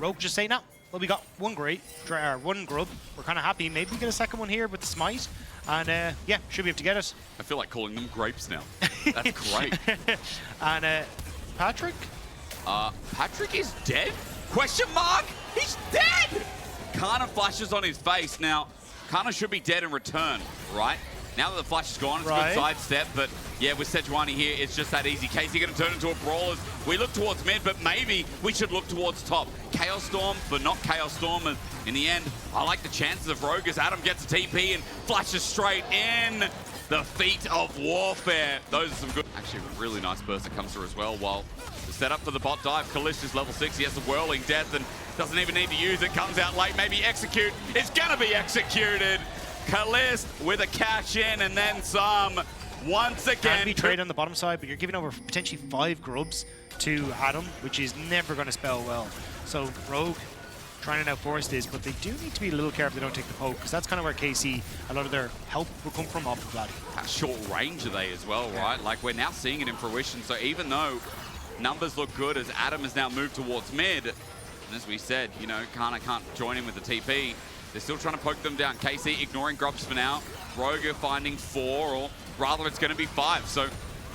Rogue just say, no, well, we got one one grub. We're kind of happy. Maybe we get a second one here with the smite. And yeah, should be able to get it. I feel like calling them grapes now. That's great. And Patrick? Patrick is dead? Question mark? He's dead! Kana flashes on his face. Now, Kana should be dead in return, right? Now that the flash is gone, it's a good sidestep, but Yeah, with Sejuani here, it's just that easy. KC going to turn into a brawler. We look towards mid, but maybe we should look towards top. Chaos Storm, but not Chaos Storm. And in the end, I like the chances of Rogue as Adam gets a TP and flashes straight in. The feat of warfare. Those are some good... Actually, a really nice burst that comes through as well. While the setup for the bot dive, Kalist is level 6. He has the Whirling Death and doesn't even need to use it. Comes out late, maybe execute. It's going to be executed. Kalist with a cash in and then some. Once again... Can be trade on the bottom side, but you're giving over potentially 5 grubs to Adam, which is never going to spell well. So Rogue trying to now force this, but they do need to be a little careful they don't take the poke, because that's kind of where KC, a lot of their help will come from off of Vladdy. How short range are they as well, right? Like, we're now seeing it in fruition, so even though numbers look good as Adam has now moved towards mid, and as we said, you know, Kana can't join in with the TP, they're still trying to poke them down. KC ignoring grubs for now. Rogue finding 4, or rather it's going to be 5, so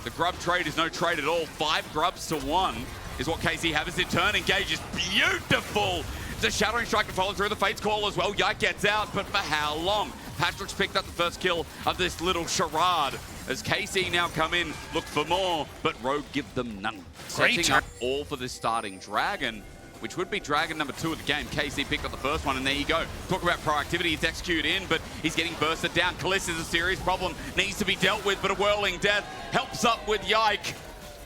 the grub trade is no trade at all. 5 grubs to 1 is what KC have as it turn. Engages beautiful. It's a Shattering Strike to follow through the Fate's Call as well. Yike gets out, but for how long? Patrick's picked up the first kill of this little charade. As KC now come in, look for more, but Rogue give them none. Setting up all for this starting Dragon, which would be Dragon number 2 of the game. KC picked up the first one, and there you go. Talk about proactivity. It's executed in, but he's getting bursted down. Kalist is a serious problem. Needs to be dealt with, but a Whirling Death helps up with Yike.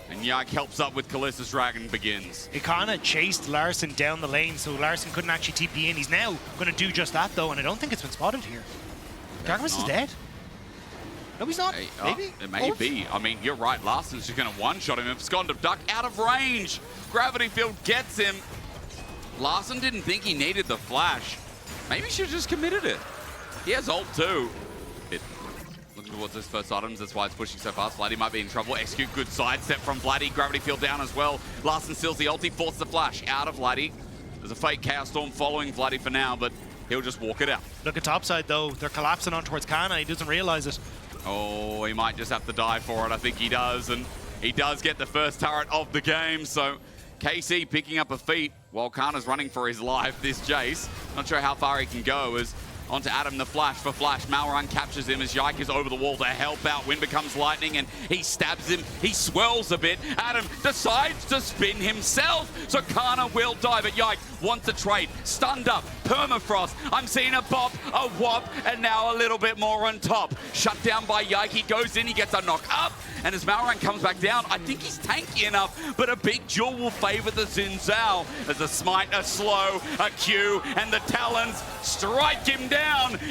And Yike helps up with Kalist as Dragon begins. He kind of chased Larson down the lane, so Larson couldn't actually TP in. He's now going to do just that, though, and I don't think it's been spotted here. Darkness is dead. No, he's not. Maybe? It may be. I mean, you're right. Larson's just going to one-shot him. It's gone to Duck out of range. Gravity Field gets him. Larson didn't think he needed the flash. Maybe he should have just committed it. He has ult too. Looking towards his first items, that's why it's pushing so fast. Vladdy might be in trouble. Execute, good sidestep from Vladdy. Gravity Field down as well. Larson steals the ulti, forces the flash out of Vladdy. There's a fake Chaos Storm following Vladdy for now, but he'll just walk it out. Look at topside though, they're collapsing on towards Kana. He doesn't realize it. Oh, he might just have to die for it. I think he does, and he does get the first turret of the game, so KC picking up a feat while Kana's running for his life. This Jace, not sure how far he can go, as onto Adam, the flash for flash. Malrun captures him as Yike is over the wall to help out. Wind becomes lightning and he stabs him. He swirls a bit. Adam decides to spin himself. So Kana will die, but Yike wants a trade. Stunned up, permafrost. I'm seeing a bop, a whop, and now a little bit more on top. Shut down by Yike. He goes in, he gets a knock up. And as Malrun comes back down, I think he's tanky enough, but a big duel will favor the Xin Zhao as a smite, a slow, a Q, and the Talons strike him down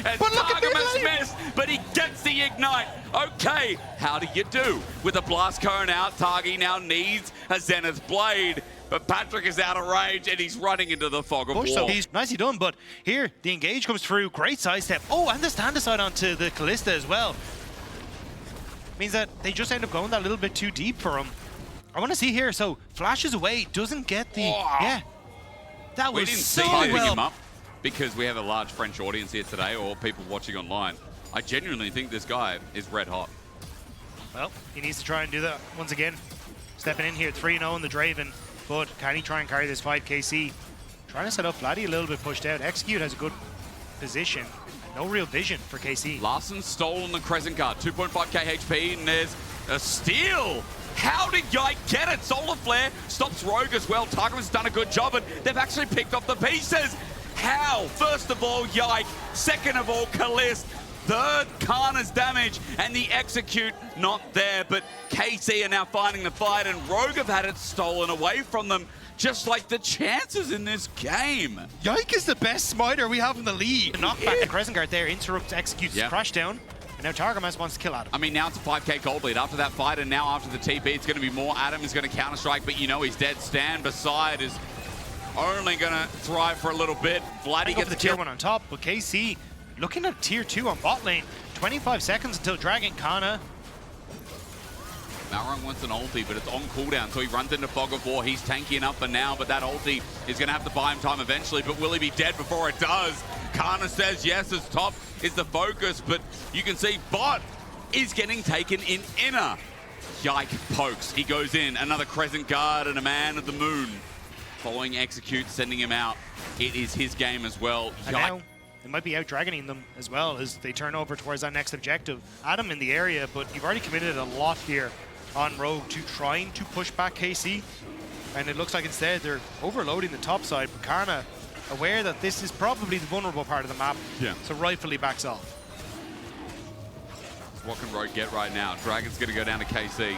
as Targamas missed, but he gets the ignite. Okay, how do you do? With a blast cone out, Targi now needs a Zenith Blade, but Patrick is out of range and he's running into the fog of war. So he's nicely done, but here the engage comes through. Great sidestep. Oh, and the stand aside onto the Kalista as well. Means that they just end up going that little bit too deep for him. I want to see here. So flashes away, doesn't get the that was so well. Him up because we have a large French audience here today, or people watching online. I genuinely think this guy is red hot. Well, he needs to try and do that once again. Stepping in here, 3-0 in the Draven, but can he try and carry this fight? KC trying to set up Vladdy a little bit pushed out. Execute has a good position. No real vision for KC. Larson stolen the Crescent Guard, 2.5k HP, and there's a steal. How did Yike get it? Solar Flare stops Rogue as well. Targamas done a good job, and they've actually picked off the pieces. How? First of all, Yike. Second of all, Kalist. Third, Kana's damage, and the execute not there. But KC are now finding the fight, and Rogue have had it stolen away from them. Just like the chances in this game. Yike is the best smiter we have in the league. Knock back the Crescent Guard there, interrupts, executes the crash down. And now Targamas wants to kill Adam. I mean, now it's a 5k gold bleed after that fight, and now after the TP, it's going to be more. Adam is going to counter-strike, but you know he's dead. Stand beside is only going to thrive for a little bit. Vladdy gets the tier 1 on top, but KC looking at tier 2 on bot lane. 25 seconds until Dragon Kana. Malrun wants an ulti, but it's on cooldown, so he runs into Fog of War. He's tanky enough for now, but that ulti is going to have to buy him time eventually, but will he be dead before it does? Kana says yes, as top is the focus, but you can see bot is getting taken in inner. Yike pokes. He goes in. Another Crescent Guard and a Man of the Moon. Following execute, sending him out. It is his game as well. And now it might be out-dragoning them as well as they turn over towards that next objective. Adam in the area, but you've already committed a lot here on Rogue to trying to push back KC. And it looks like instead they're overloading the top side. Karna, aware that this is probably the vulnerable part of the map, so rightfully backs off. What can Rogue get right now? Dragon's going to go down to KC.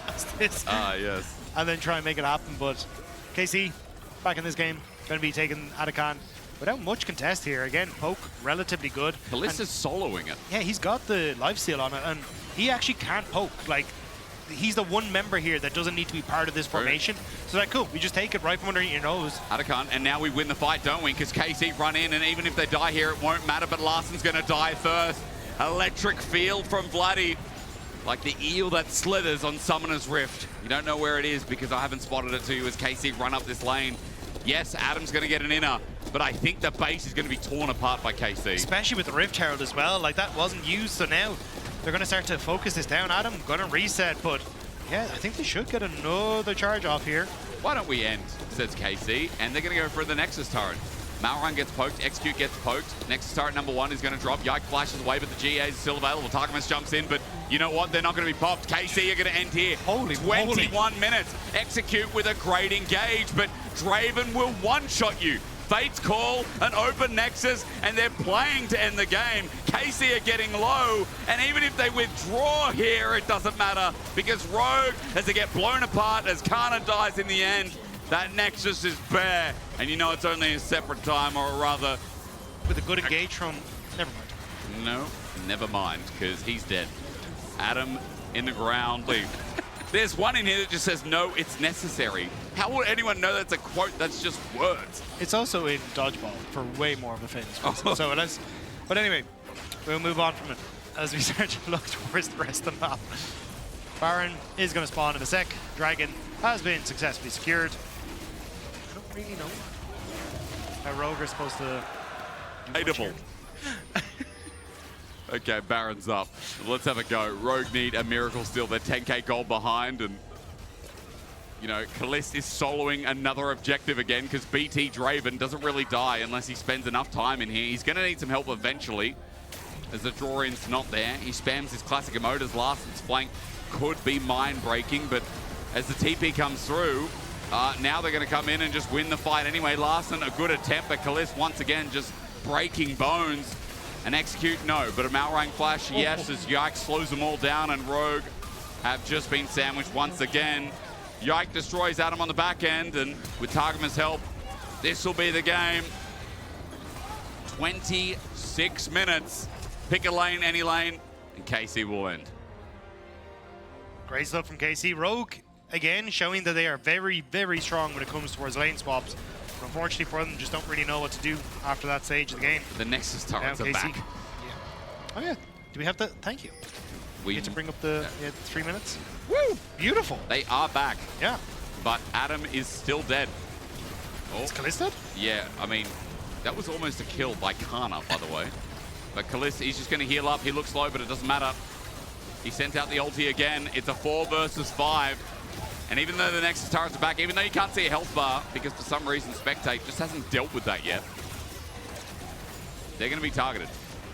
That's this. Yes. And then try and make it happen, but KC, back in this game, going to be taking Atakan without much contest here. Again, poke, relatively good. Kalista's soloing it. Yeah, he's got the lifesteal on it, and he actually can't poke. Like, he's the one member here that doesn't need to be part of this formation. So like, cool, we just take it right from underneath your nose. Atakan, and now we win the fight, don't we? Because KC run in, and even if they die here, it won't matter, but Larsen's going to die first. Electric field from Vladdy. Like the eel that slithers on Summoner's Rift. You don't know where it is because I haven't spotted it to you as KC run up this lane. Yes, Adam's going to get an inner, but I think the base is going to be torn apart by KC. Especially with the Rift Herald as well. Like, that wasn't used, so now they're going to start to focus this down. Adam going to reset, but yeah, I think they should get another charge off here. Why don't we end, says KC, and they're going to go for the Nexus turret. Malrun gets poked, Execute gets poked. Nexus turret number 1 is going to drop. Yike flashes away, but the GA is still available. Targamas jumps in, but you know what? They're not going to be popped. KC are going to end here. Holy 21 minutes. Execute with a great engage, but Draven will one-shot you. Fate's call, an open Nexus, and they're playing to end the game. KC are getting low, and even if they withdraw here, it doesn't matter, because Rogue has to get blown apart as Karna dies in the end. That Nexus is bare, and you know it's only a separate time, or rather... With a good engage from... Never mind. No, never mind, because he's dead. Adam in the ground. There's one in here that just says, no, it's necessary. How would anyone know that's a quote? That's just words. It's also in Dodgeball for way more of a famous reason. So let's... But anyway, we'll move on from it as we start to look towards the rest of the map. Baron is going to spawn in a sec. Dragon has been successfully secured. I don't really know how Rogue are supposed to... Hateable. Okay, Baron's up. Let's have a go. Rogue need a miracle steal. They're 10k gold behind, and you know, Kalist is soloing another objective again because BT Draven doesn't really die unless he spends enough time in here. He's going to need some help eventually as the draw-in's not there. He spams his classic emote as Larsen's flank could be mind-breaking, but as the TP comes through, now they're going to come in and just win the fight anyway. Larsen, a good attempt, but Kalist once again just breaking bones. And Execute, no, but a Malrang flash, yes, as Yike slows them all down, and Rogue have just been sandwiched once again. Yike destroys Adam on the back end, and with Targamas' help, this will be the game. 26 minutes. Pick a lane, any lane, and KC will end. Great stuff from KC. Rogue, again, showing that they are very, very strong when it comes towards lane swaps. But unfortunately for them, just don't really know what to do after that stage of the game. The Nexus turrets are back. Yeah. Oh yeah. Do we have to? Thank you. We get to bring up the 3 minutes. Woo! Beautiful. They are back. Yeah. But Adam is still dead. Oh. Is Kalist dead? Yeah, I mean, that was almost a kill by Karna, by the way. But Kalist, he's just going to heal up. He looks low, but it doesn't matter. He sent out the ulti again. It's a 4 versus 5. And even though the Nexus turrets are back, even though you can't see a health bar, because for some reason Spectate just hasn't dealt with that yet, they're going to be targeted.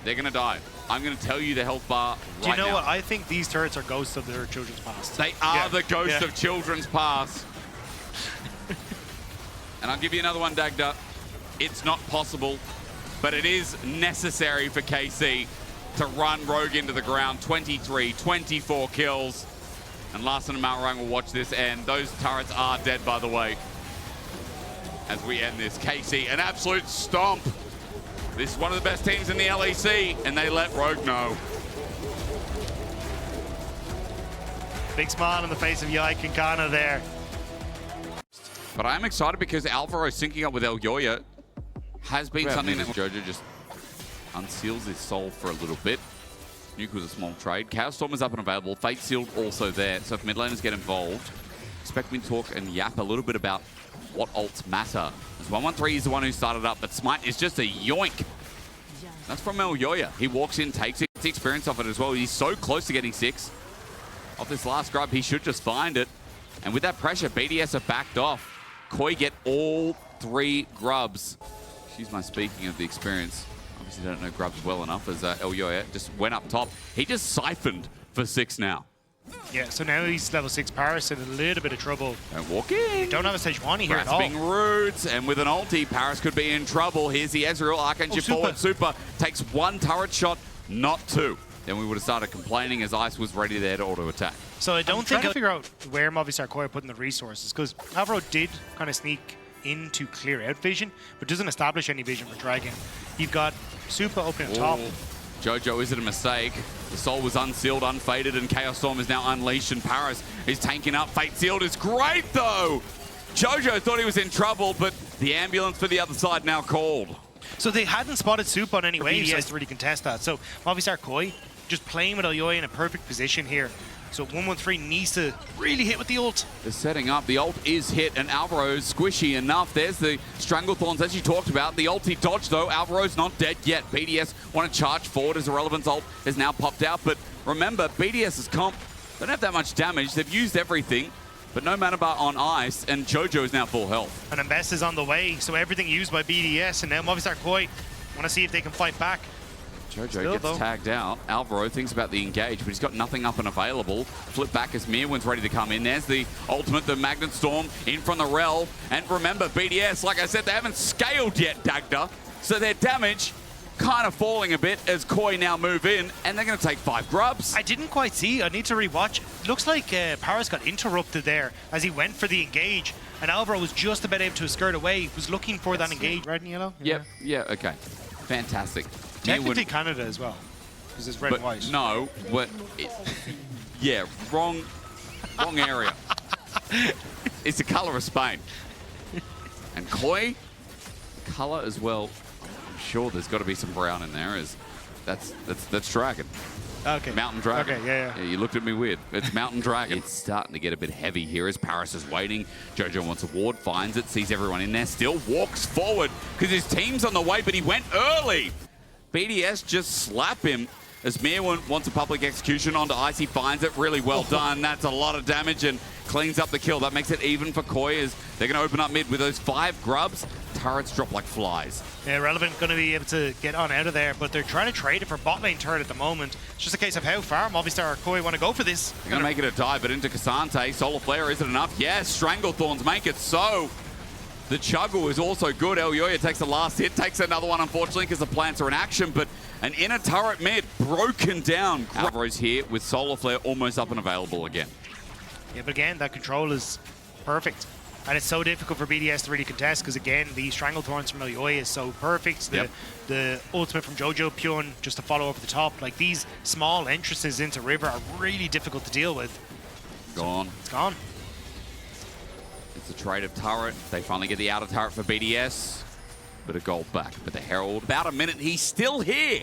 They're going to die. I'm going to tell you the health bar right now. Do you know what? I think these turrets are ghosts of their children's past. They are the ghosts of children's past. And I'll give you another one, Dagda. It's not possible, but it is necessary for KC to run Rogue into the ground. 23, 24 kills. And Larsen and Malrang will watch this, and those turrets are dead, by the way. As we end this, KC, an absolute stomp. This is one of the best teams in the LEC, and they let Rogue know. Big smile on the face of Yike and Karna there. But I am excited because Alvaro syncing up with El Yoya has been something that Jojo just unseals his soul for a little bit. Nuke was a small trade. Chaos Storm is up and available. Fate Sealed also there. So if mid laners get involved, expect me to talk and yap a little bit about what ults matter. As 113 is the one who started up, but Smite is just a yoink. That's from El Yoya. He walks in, takes it, gets experience off it as well. He's so close to getting 6. Off this last grub, he should just find it. And with that pressure, BDS are backed off. KOI get all 3 grubs. Excuse my speaking of the experience. Obviously don't know grubs well enough as Elyoya just went up top. He just siphoned for 6 now. Yeah, so now he's level 6 Paris in a little bit of trouble. Don't walk in. Don't have a Sejuani here at all. Grasping roots, and with an ulti, Paris could be in trouble. Here's the Ezreal, Archangel forward, Super. Takes 1 turret shot, not 2. Then we would have started complaining as Ice was ready there to auto-attack. So I don't think I'll figure out where Movistar KOI are putting the resources, because Alvaro did kind of sneak in to clear out vision, but doesn't establish any vision for Dragon. You've got Super open top. Jojo, is it a mistake? The soul was unsealed, unfaded, and Chaos Storm is now unleashed, and Paris is tanking up. Fate Sealed is great, though! Jojo thought he was in trouble, but the ambulance for the other side now called. So they hadn't spotted Soup on any waves to really contest that. So Movistar KOI just playing with Elyoya in a perfect position here. So 113 needs to really hit with the ult. They're setting up. The ult is hit, and Alvaro's squishy enough. There's the Stranglethorns, as you talked about. The ulti dodge, though. Alvaro's not dead yet. BDS want to charge forward as Irrelevant's ult is now popped out. But remember, BDS's comp don't have that much damage. They've used everything, but no mana bar on Ice, and Jojo is now full health. And Invest is on the way, so everything used by BDS, and now Movistar KOI want to see if they can fight back. Jojo gets tagged out. Alvaro thinks about the engage, but he's got nothing up and available. Flip back as Mirwin's ready to come in. There's the ultimate, the Magnet Storm in from the Rel. And remember, BDS, like I said, they haven't scaled yet, Dagda. So their damage kind of falling a bit as KOI now move in, and they're going to take 5 grubs. I didn't quite see. I need to rewatch. Looks like Paris got interrupted there as he went for the engage, and Alvaro was just about able to skirt away. He was looking for that engage. Red and yellow? Yep, yeah, okay. Fantastic. Technically Canada as well, because it's red and white. No, but yeah, wrong area. It's the color of Spain. And KOI, color as well. I'm sure there's got to be some brown in there. That's Dragon. Okay. Mountain Dragon. Okay, yeah. You looked at me weird. It's Mountain Dragon. It's starting to get a bit heavy here as Paris is waiting. Jojo wants a ward, finds it, sees everyone in there, still walks forward because his team's on the way, but he went early. BDS just slap him as Mirwin wants a public execution onto Ice. He finds it really well done. That's a lot of damage and cleans up the kill. That makes it even for KOI as they're going to open up mid with those 5 grubs. Turrets drop like flies. Yeah, Relevant going to be able to get on out of there, but they're trying to trade it for bot lane turret at the moment. It's just a case of how far Movistar or KOI want to go for this. They're going to make it a dive, but into Cassante. Solar Flare, is it enough? Yes, Stranglethorns make it so. The Chuggle is also good. Elyoya takes the last hit, takes another one, unfortunately, because the plants are in action, but an inner turret mid broken down. Alvaro's here with Solar Flare almost up and available again. Yeah, but again, that control is perfect. And it's so difficult for BDS to really contest because, again, the Stranglethorns from Elyoya is so perfect. The ultimate from Jojo Pyun just to follow over the top. Like, these small entrances into River are really difficult to deal with. Gone. It's gone. It's a trade of turret. They finally get the outer turret for BDS. Bit of gold back. But the Herald, about a minute, he's still here.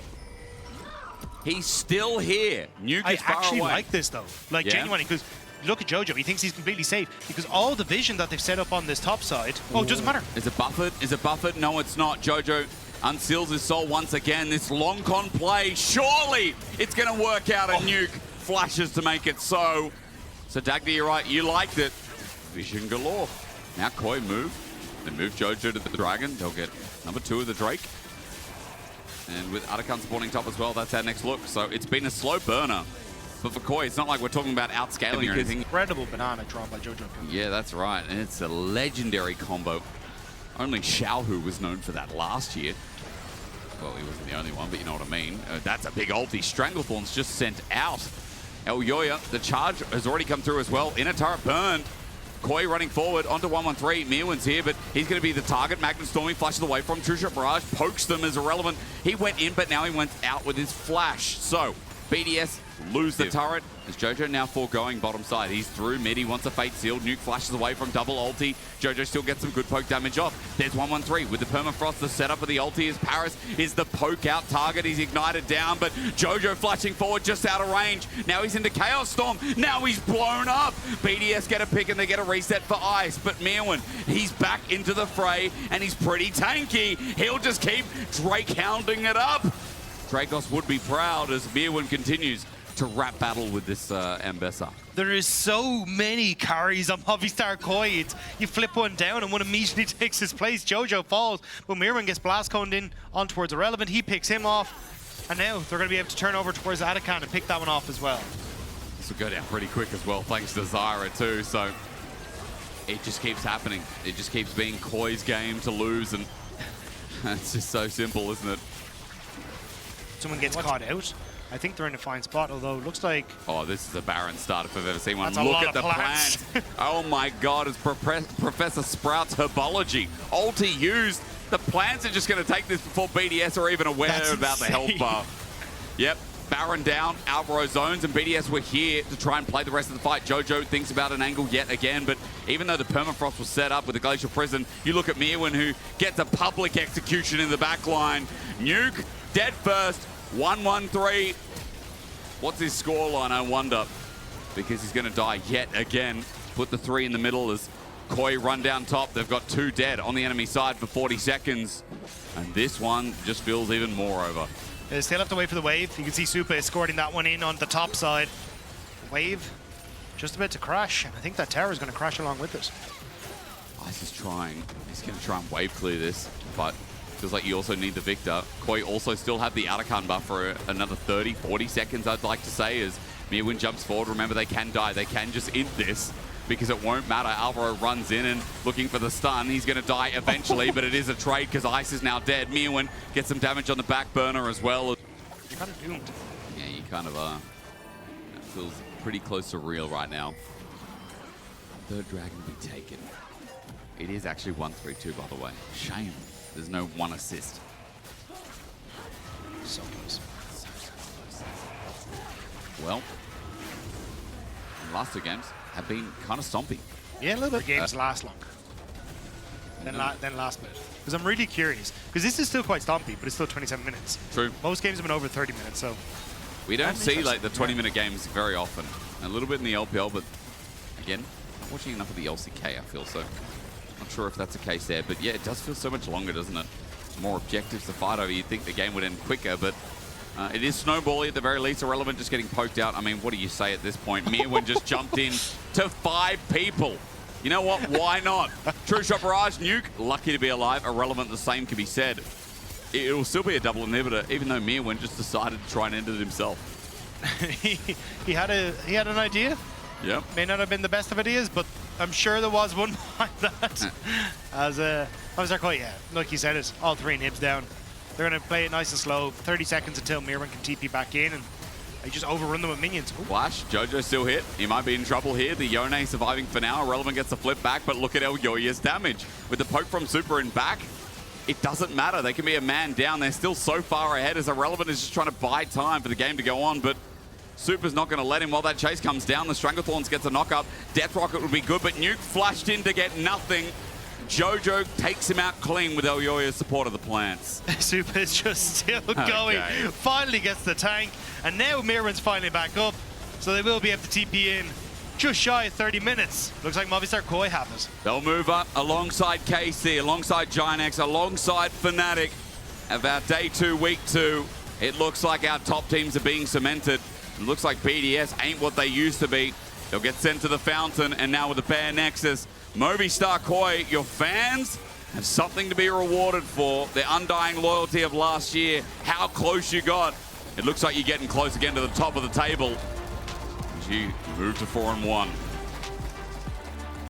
He's still here. Nuke is far away. I actually like this, though. Like, genuinely, because look at Jojo. He thinks he's completely safe because all the vision that they've set up on this top side, it doesn't matter. Is it buffered? Is it buffered? No, it's not. Jojo unseals his soul once again. This long con play, surely it's going to work out. A nuke flashes to make it so. So, Dagda, you're right. You liked it. Vision galore. Now KOI move. They move Jojo to the Dragon. They'll get number 2 of the Drake. And with Atakan spawning top as well, that's our next look. So it's been a slow burner. But for KOI, it's not like we're talking about outscaling or anything. Incredible banana drawn by Jojo. Yeah, that's right. And it's a legendary combo. Only Xiaohu was known for that last year. Well, he wasn't the only one, but you know what I mean. That's a big ulti. Stranglethorn's just sent out. Elyoya, the charge has already come through as well. Inner turret burned. KOI running forward onto 113. Mirwin's here, but he's going to be the target. Magnet Stormy flashes away from True Shot Barrage, pokes them as Irrelevant. He went in, but now he went out with his flash. So, BDS lose the turret as Jojo now foregoing bottom side. He's through mid. He wants a Fate Sealed. Nuke flashes away from double ulti. Jojo still gets some good poke damage off. There's 113 with the permafrost. The setup of the ulti is Paris is the poke out target. He's ignited down, but Jojo flashing forward just out of range. Now he's into Chaos Storm. Now he's blown up. BDS get a pick and they get a reset for Ice, but Mirwin, he's back into the fray and he's pretty tanky. He'll just keep Drake hounding it up. Dracos would be proud as Mirwin continues to rap battle with this Ambessa. There is so many carries on Movistar KOI. You flip one down and one immediately takes his place. Jojo falls, but Mirman gets blast coned in on towards Irrelevant. He picks him off, and now they're going to be able to turn over towards Atakan and pick that one off as well. This will go down pretty quick as well, thanks to Zyra too. So it just keeps happening. It just keeps being KOI's game to lose, and it's just so simple, isn't it? Someone gets caught out. I think they're in a fine spot, although it looks like... Oh, this is a barren start if I've ever seen one. That's Look a lot at the of plants. plant. Oh my God, it's Professor Sprout's herbology. Ulti used. The plants are just going to take this before BDS are even aware about the health bar. Yep, Baron down, Alvaro zones, and BDS were here to try and play the rest of the fight. Jojo thinks about an angle yet again, but even though the permafrost was set up with the Glacial Prison, you look at Mirwin, who gets a public execution in the back line. Nuke, dead first. 1-1-3. What's his scoreline, I wonder? Because he's going to die yet again. Put the 3 in the middle as KOI run down top. They've got 2 dead on the enemy side for 40 seconds. And this one just feels even more over. They still have to wait for the wave. You can see Supa escorting that one in on the top side. Wave just about to crash. And I think that tower is going to crash along with it. Ice is trying. He's going to try and wave clear this, but feels like you also need the Victor. KOI also still have the Atakan buff for another 30, 40 seconds, I'd like to say, as Mirwin jumps forward. Remember, they can die. They can just int this because it won't matter. Alvaro runs in and looking for the stun. He's going to die eventually, but it is a trade because Ice is now dead. Mirwin gets some damage on the back burner as well. You're kind of doomed. Yeah, you kind of are. It feels pretty close to real right now. Third dragon will be taken. It is actually 1-3-2, by the way. Shame. There's no 1 assist. So close. So close. Well, the last 2 games have been kind of stompy. Yeah, a little bit. Games last longer than last minute. Because I'm really curious. Because this is still quite stompy, but it's still 27 minutes. True. Most games have been over 30 minutes, so... We don't see like the 20-minute games very often. A little bit in the LPL, but again, not watching enough of the LCK, I feel, so... Not sure if that's the case there, but yeah, it does feel so much longer, doesn't it? More objectives to fight over. You'd think the game would end quicker, but it is snowbally at the very least. Irrelevant just getting poked out. I mean, what do you say at this point? Mirwin just jumped in to 5 people. You know what? Why not? True Shot Barrage, Nuke, lucky to be alive. Irrelevant, the same can be said. It will still be a double inhibitor, even though Mirwin just decided to try and end it himself. he had an idea. Yep. May not have been the best of ideas, but I'm sure there was one behind that. As Movistar KOI, yeah, like you said, it's all 3 nibs down. They're going to play it nice and slow. 30 seconds until Mirwin can TP back in, and they just overrun them with minions. Ooh. Flash, Jojo still hit. He might be in trouble here. The Yone surviving for now. Irrelevant gets the flip back, but look at Elyoya's damage. With the poke from Super in back, it doesn't matter. They can be a man down. They're still so far ahead as Irrelevant is just trying to buy time for the game to go on, but Super's not going to let him while that chase comes down. The Stranglethorns gets a knock up. Death Rocket would be good, but Nuke flashed in to get nothing. Jojo takes him out clean with Elyoya's support of the plants. Super's just still going. Finally gets the tank, and now Mirwin's finally back up, so they will be able to TP in just shy of 30 minutes. Looks like Movistar KOI have it. They'll move up alongside KC, alongside GiantX, alongside Fnatic of our day 2, week 2. It looks like our top teams are being cemented. It looks like BDS ain't what they used to be. They'll get sent to the fountain, and now with the Bear Nexus, Movistar KOI, your fans have something to be rewarded for. Their undying loyalty of last year, how close you got. It looks like you're getting close again to the top of the table as you move to 4-1.